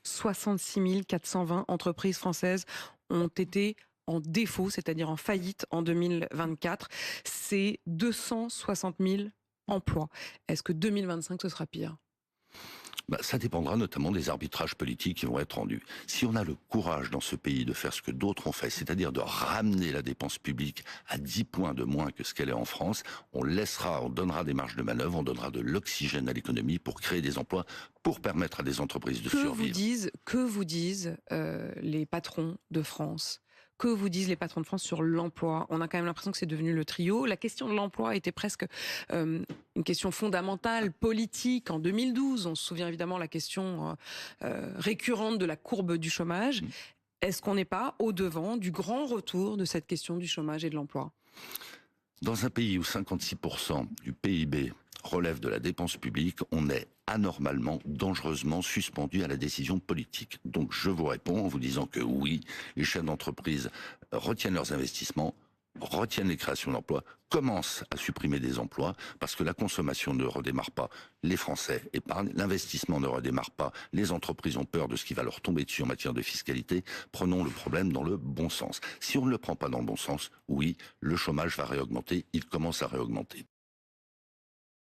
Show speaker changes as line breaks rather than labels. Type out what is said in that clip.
66 420 entreprises françaises ont été en défaut, c'est-à-dire en faillite en 2024. C'est 260 000 emplois. Est-ce que 2025, ce sera pire?
Ça dépendra notamment des arbitrages politiques qui vont être rendus. Si on a le courage dans ce pays de faire ce que d'autres ont fait, c'est-à-dire de ramener la dépense publique à 10 points de moins que ce qu'elle est en France, on donnera des marges de manœuvre, on donnera de l'oxygène à l'économie pour créer des emplois, pour permettre à des entreprises de survivre.
Que vous disent les patrons de France? Que vous disent les patrons de France sur l'emploi? On a quand même l'impression que c'est devenu le trio. La question de l'emploi était presque une question fondamentale, politique, en 2012. On se souvient évidemment la question récurrente de la courbe du chômage. Est-ce qu'on n'est pas au-devant du grand retour de cette question du chômage et de l'emploi?
Dans un pays où 56% du PIB relève de la dépense publique, on est anormalement, dangereusement suspendu à la décision politique. Donc je vous réponds en vous disant que oui, les chefs d'entreprise retiennent leurs investissements, retiennent les créations d'emplois, commencent à supprimer des emplois, parce que la consommation ne redémarre pas, les Français épargnent, l'investissement ne redémarre pas, les entreprises ont peur de ce qui va leur tomber dessus en matière de fiscalité. Prenons le problème dans le bon sens. Si on ne le prend pas dans le bon sens, oui, le chômage va réaugmenter, il commence à réaugmenter.